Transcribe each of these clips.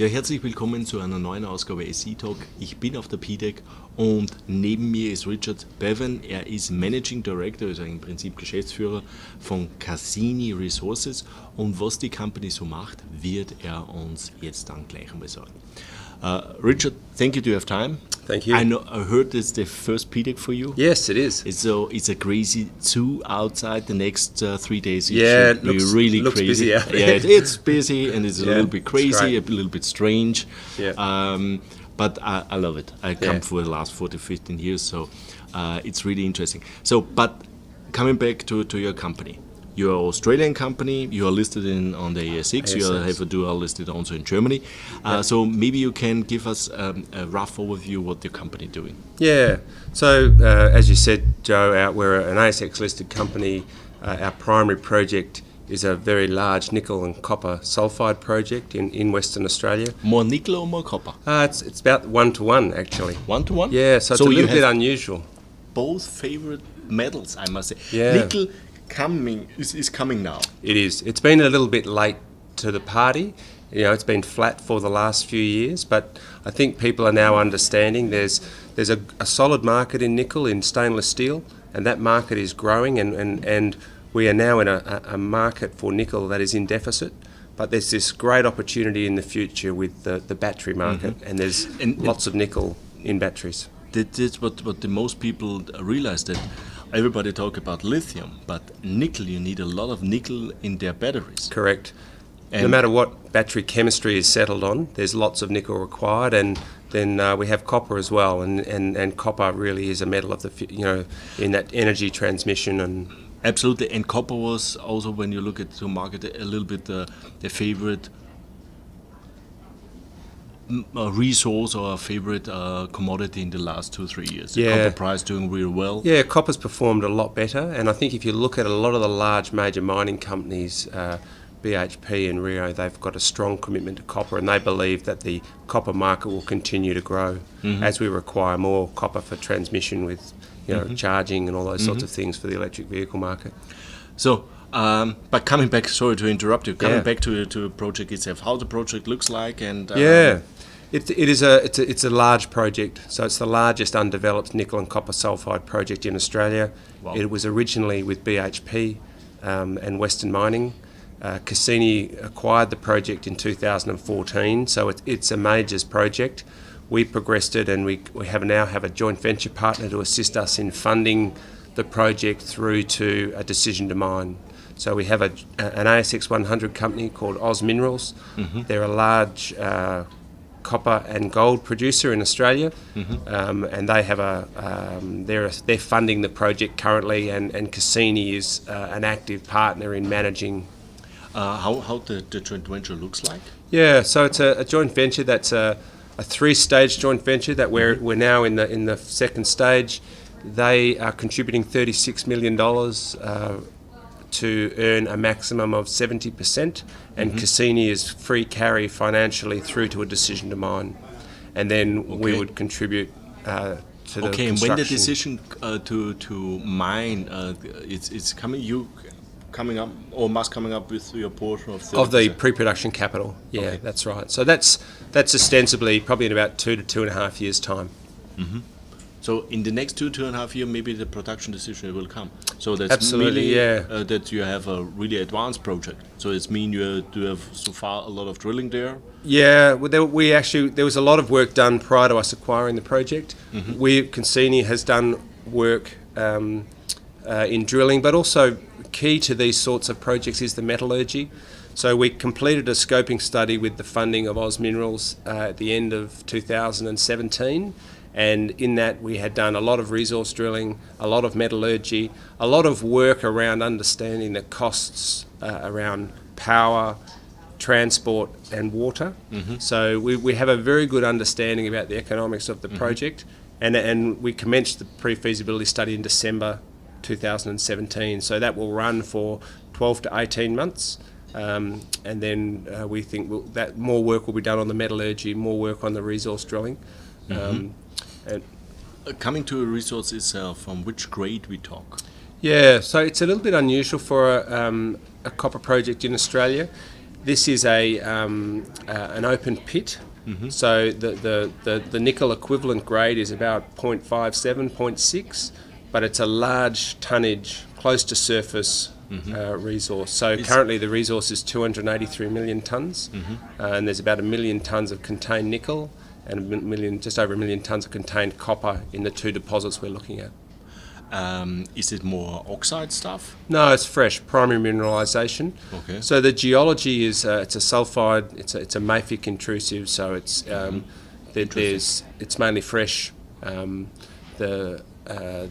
Ja, herzlich willkommen zu einer neuen Ausgabe SE Talk. Ich bin auf der PDEC und neben mir ist Richard Bevan. Er ist Managing Director, also im Prinzip Geschäftsführer von Cassini Resources. Und was die Company so macht, wird er uns jetzt dann gleich einmal sagen. Richard, thank you to have time. Thank you. I heard it's the first PDEC for you. Yes, it is. It's a crazy zoo outside. The next 3 days, it looks really looks crazy. busy out there. Yeah, it's busy and it's a Yeah, little bit it's crazy, a great. little bit strange. Yeah. But I love it. I come for the last 15 years, so it's really interesting. So, but coming back to your company. You're an Australian company, you are listed on the ASX, you have a dual listed also in Germany. So maybe you can give us a rough overview what your company is doing. Yeah. So, as you said, Joe, we're an ASX-listed company. Our primary project is a very large nickel and copper sulfide project in Western Australia. More nickel or more copper? It's about 1-to-1, actually. 1-to-1? Yeah, so it's a little bit unusual. Both favorite metals, I must say. Yeah. Nickel is coming now. It is. It's been a little bit late to the party. You know, it's been flat for the last few years, but I think people are now understanding there's a solid market in nickel, in stainless steel, and that market is growing, and we are now in a market for nickel that is in deficit. But there's this great opportunity in the future with the battery market, and there's lots of nickel in batteries. That's what the most people realize, that everybody talk about lithium, but nickel, you need a lot of nickel in their batteries. Correct. And no matter what battery chemistry is settled on, there's lots of nickel required, and then we have copper as well, and copper really is a metal of in that energy transmission and. Absolutely, and copper was also, when you look at the market, a little bit the favorite resource or a favorite commodity in the last 2-3 years. The copper price doing really well. Yeah, copper's performed a lot better, and I think if you look at a lot of the large major mining companies, BHP and Rio, they've got a strong commitment to copper, and they believe that the copper market will continue to grow as we require more copper for transmission with charging and all those sorts of things for the electric vehicle market. So, but coming back, sorry to interrupt you, back to the project itself, how the project looks like, and It's a large project, so it's the largest undeveloped nickel and copper sulfide project in Australia. Wow. It was originally with BHP and Western Mining. Cassini acquired the project in 2014, so it's a majors project. We progressed it, and we now have a joint venture partner to assist us in funding the project through to a decision to mine. So we have an ASX 100 company called Oz Minerals. They're a large copper and gold producer in Australia, and they have they're funding the project currently, and Cassini is an active partner in managing. How the joint venture looks like? Yeah, so it's a joint venture that's a 3-stage joint venture that we're now in the second stage. They are contributing $36 million to earn a maximum of 70%, and Cassini is free carry financially through to a decision to mine, and then we would contribute to the construction. And when the decision to mine, it's coming up or must coming up with your portion of 30%? Of the pre-production capital. Yeah, that's right. So that's ostensibly probably in about 2 to 2.5 years' time. So in the next 2.5 years, maybe the production decision will come. So that's absolutely, really, that you have a really advanced project. So it's mean you do have so far a lot of drilling there. Yeah, well, there was a lot of work done prior to us acquiring the project. Cassini has done work in drilling, but also key to these sorts of projects is the metallurgy. So we completed a scoping study with the funding of Oz Minerals at the end of 2017, and in that we had done a lot of resource drilling, a lot of metallurgy, a lot of work around understanding the costs around power, transport and water. So we have a very good understanding about the economics of the project, and we commenced the pre-feasibility study in December 2017. So that will run for 12 to 18 months. And then we think that more work will be done on the metallurgy, more work on the resource drilling. And coming to a resource itself, from which grade we talk? Yeah, so it's a little bit unusual for a copper project in Australia. This is an open pit. So the nickel equivalent grade is about 0.57, 0.6, but it's a large tonnage, close to surface resource. So currently the resource is 283 million tonnes, and there's about 1 million tonnes of contained nickel and just over 1 million tonnes of contained copper in the two deposits we're looking at. Is it more oxide stuff? No, it's fresh, primary mineralisation. Okay. So the geology is it's a sulfide, it's a mafic intrusive, so it's it's mainly fresh. The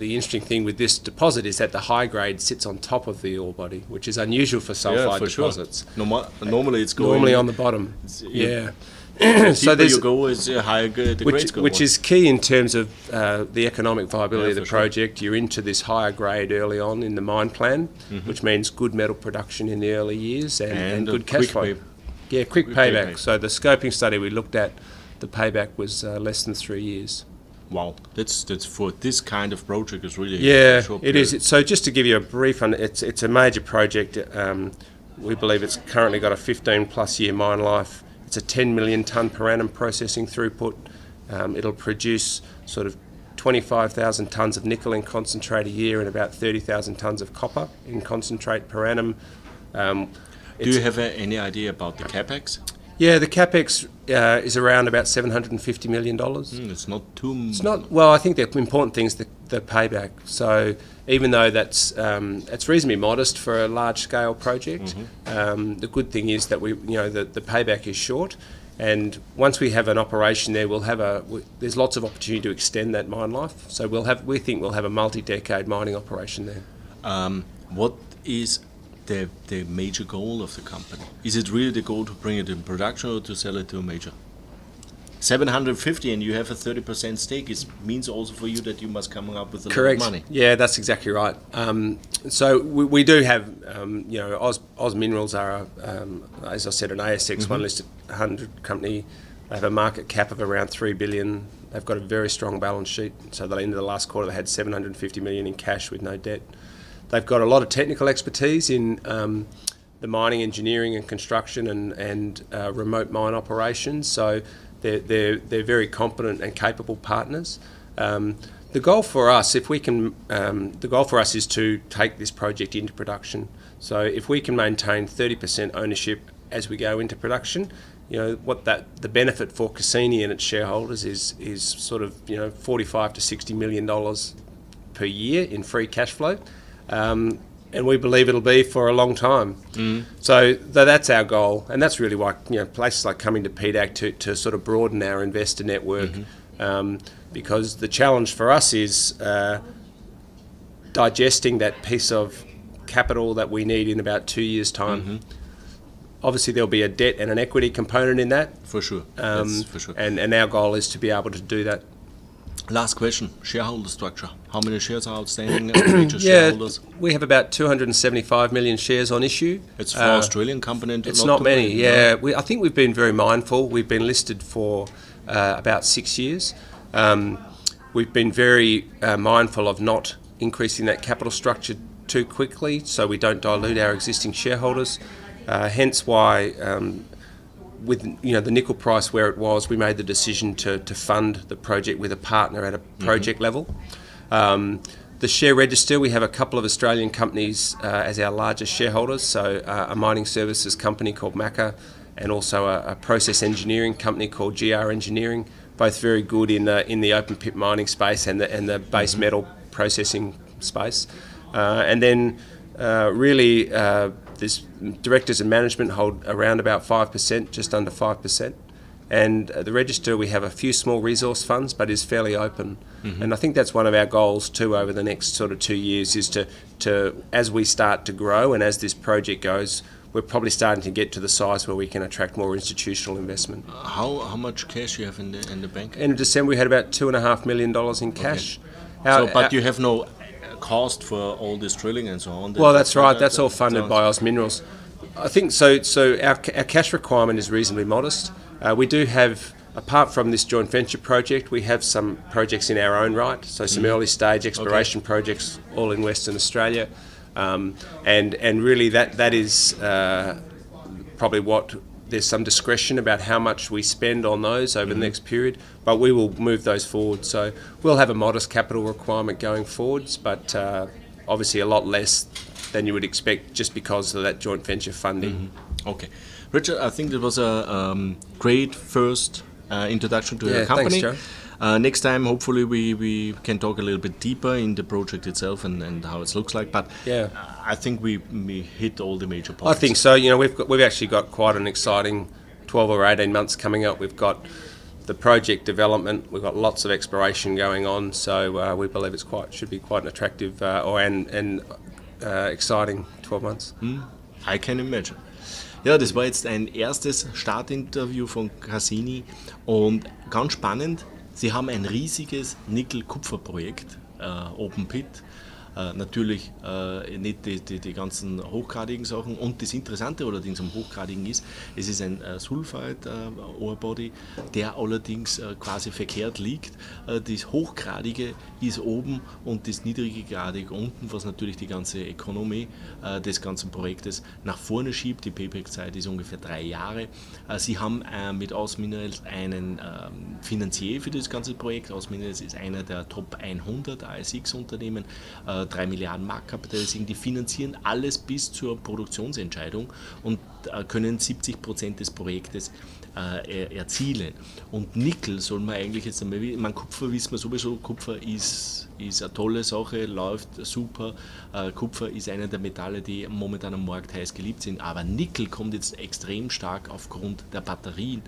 interesting thing with this deposit is that the high grade sits on top of the ore body, which is unusual for sulfide deposits. Sure. Normally it's going normally on the bottom. So you go is higher the grades go which is key in terms of the economic viability of the project. You're into this higher grade early on in the mine plan, which means good metal production in the early years and good cash flow. Quick payback. So the scoping study we looked at, the payback was less than 3 years. Wow, that's for this kind of project is really a short period. It is. So just to give you a brief, it's a major project. We believe it's currently got a 15+ year mine life. It's a 10 million tonne per annum processing throughput. It'll produce sort of 25,000 tonnes of nickel in concentrate a year and about 30,000 tonnes of copper in concentrate per annum. Do you have any idea about the Capex? Yeah, the Capex is around about $750 million. It's not too... It's not... Well, I think the important thing is the payback. So even though that's reasonably modest for a large-scale project, the good thing is that the payback is short. And once we have an operation there, there's lots of opportunity to extend that mine life. So we think we'll have a multi-decade mining operation there. What is the major goal of the company? Is it really the goal to bring it in production or to sell it to a major? 750 and you have a 30% stake, it means also for you that you must come up with a lot of money. Yeah, that's exactly right. So we do have, Oz Minerals are, as I said, an ASX 1 listed 100 company. They have a market cap of around 3 billion. They've got a very strong balance sheet. So at the end of the last quarter, they had 750 million in cash with no debt. They've got a lot of technical expertise in the mining, engineering and construction and remote mine operations. So they're very competent and capable partners. The goal for us, is to take this project into production. So if we can maintain 30% ownership as we go into production, the benefit for Cassini and its shareholders is sort of $45 to $60 million per year in free cash flow. And we believe it'll be for a long time. So that's our goal, and that's really why places like coming to PDAC to sort of broaden our investor network, because the challenge for us is digesting that piece of capital that we need in about 2 years' time. Obviously, there'll be a debt and an equity component in that. For sure. That's for sure. And our goal is to be able to do that. Last question, shareholder structure. How many shares are outstanding? Major shareholders? We have about 275 million shares on issue. It's for Australian company. It's not many, I think we've been very mindful. We've been listed for about 6 years. We've been very mindful of not increasing that capital structure too quickly so we don't dilute our existing shareholders. Hence why... with the nickel price where it was, we made the decision to fund the project with a partner at a project level. The share register, we have a couple of Australian companies as our largest shareholders, so a mining services company called Macca and also a process engineering company called GR Engineering, both very good in the open pit mining space and the base metal processing space. And then really this directors and management hold around about 5%, just under 5%. And the register, we have a few small resource funds, but is fairly open. And I think that's one of our goals too over the next sort of 2 years is to as we start to grow and as this project goes, we're probably starting to get to the size where we can attract more institutional investment. How much cash you have in the bank? In December, we had about $2.5 million in cash. Okay. But you have no cost for all this drilling and so on? Well, that's right. That's all funded by Oz Minerals. I think so. So our cash requirement is reasonably modest. We do have, apart from this joint venture project, we have some projects in our own right. So some early stage exploration projects, all in Western Australia, and really that is probably there's some discretion about how much we spend on those over the next period, but we will move those forward. So we'll have a modest capital requirement going forwards, but obviously a lot less than you would expect just because of that joint venture funding. Okay. Richard, I think that was a great first introduction to your company. Thanks, Joe. Next time, hopefully, we can talk a little bit deeper in the project itself and how it looks like. But I think we hit all the major points. I think so. We've actually got quite an exciting 12 or 18 months coming up. We've got the project development. We've got lots of exploration going on. So we believe should be quite an attractive and exciting 12 months. I can imagine. Ja, das war jetzt ein erstes Startinterview von Cassini und ganz spannend. Sie haben ein riesiges Nickel-Kupfer-Projekt, Open Pit, natürlich nicht die ganzen hochgradigen Sachen. Und das Interessante allerdings am hochgradigen ist, es ist ein Sulfide-Orebody, der allerdings quasi verkehrt liegt. Das hochgradige ist oben und das niedriggradige unten, was natürlich die ganze Ökonomie des ganzen Projektes nach vorne schiebt. Die Payback-Zeit ist ungefähr 3 Jahre. Sie haben mit Aus Minerals einen Finanzier für das ganze Projekt. Aus Minerals ist einer der Top 100 ASX-Unternehmen. 3 Milliarden Marktkapital, die finanzieren alles bis zur Produktionsentscheidung und können 70% des Projektes erzielen. Und Nickel soll man eigentlich jetzt einmal, Kupfer wissen wir sowieso, Kupfer ist eine tolle Sache, läuft super. Kupfer ist einer der Metalle, die momentan am Markt heiß geliebt sind, aber Nickel kommt jetzt extrem stark aufgrund der Batterien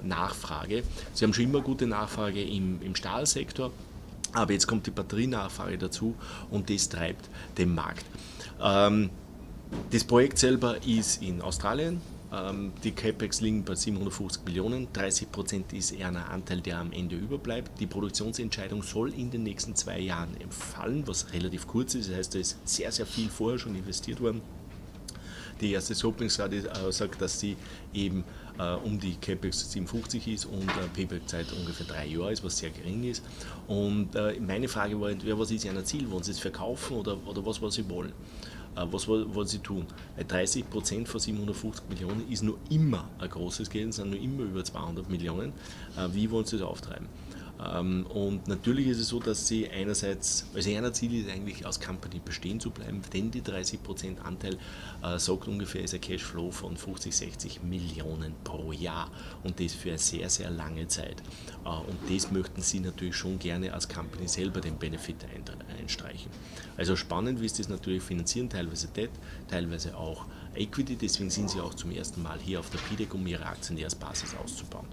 Nachfrage. Sie haben schon immer gute Nachfrage im Stahlsektor. Aber jetzt kommt die Batterienachfrage dazu und das treibt den Markt. Das Projekt selber ist in Australien. Die Capex liegen bei 750 Millionen. 30% ist eher ein Anteil, der am Ende überbleibt. Die Produktionsentscheidung soll in den nächsten 2 Jahren fallen, was relativ kurz ist. Das heißt, da ist sehr, sehr viel vorher schon investiert worden. Die erste Openingsrate sagt, dass sie eben um die Capex 57 ist und Payback-Zeit ungefähr 3 Jahre ist, was sehr gering ist. Und meine Frage war entweder, was ist Ihr Ziel? Wollen Sie es verkaufen oder was Sie wollen? Was wollen Sie tun? 30% von 750 Millionen ist nur immer ein großes Geld, sind nur immer über 200 Millionen. Wie wollen Sie das auftreiben? Und natürlich ist es so, dass sie einerseits, also ihr Ziel ist eigentlich als Company bestehen zu bleiben, denn die 30% Anteil sagt ungefähr ist ein Cashflow von 50-60 Millionen pro Jahr und das für eine sehr, sehr lange Zeit. Und das möchten sie natürlich schon gerne als Company selber den Benefit einstreichen. Also spannend, wie sie das natürlich finanzieren, teilweise Debt, teilweise auch Equity, deswegen sind sie auch zum ersten Mal hier auf der PDEC, um ihre Aktionärsbasis auszubauen.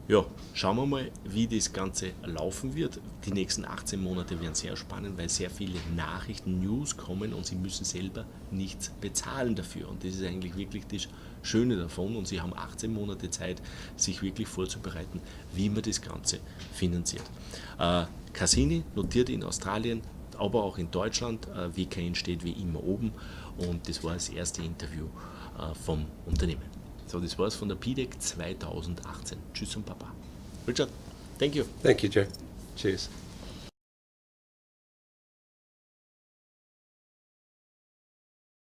Ja, schauen wir mal, wie das Ganze laufen wird. Die nächsten 18 Monate werden sehr spannend, weil sehr viele Nachrichten, News kommen und Sie müssen selber nichts bezahlen dafür. Und das ist eigentlich wirklich das Schöne davon. Und Sie haben 18 Monate Zeit, sich wirklich vorzubereiten, wie man das Ganze finanziert. Cassini notiert in Australien, aber auch in Deutschland. WKN steht wie immer oben. Und das war das erste Interview vom Unternehmen. So, das war's von der PDEC 2018. Tschüss und Baba. Richard, thank you. Thank you, Joe. Cheers.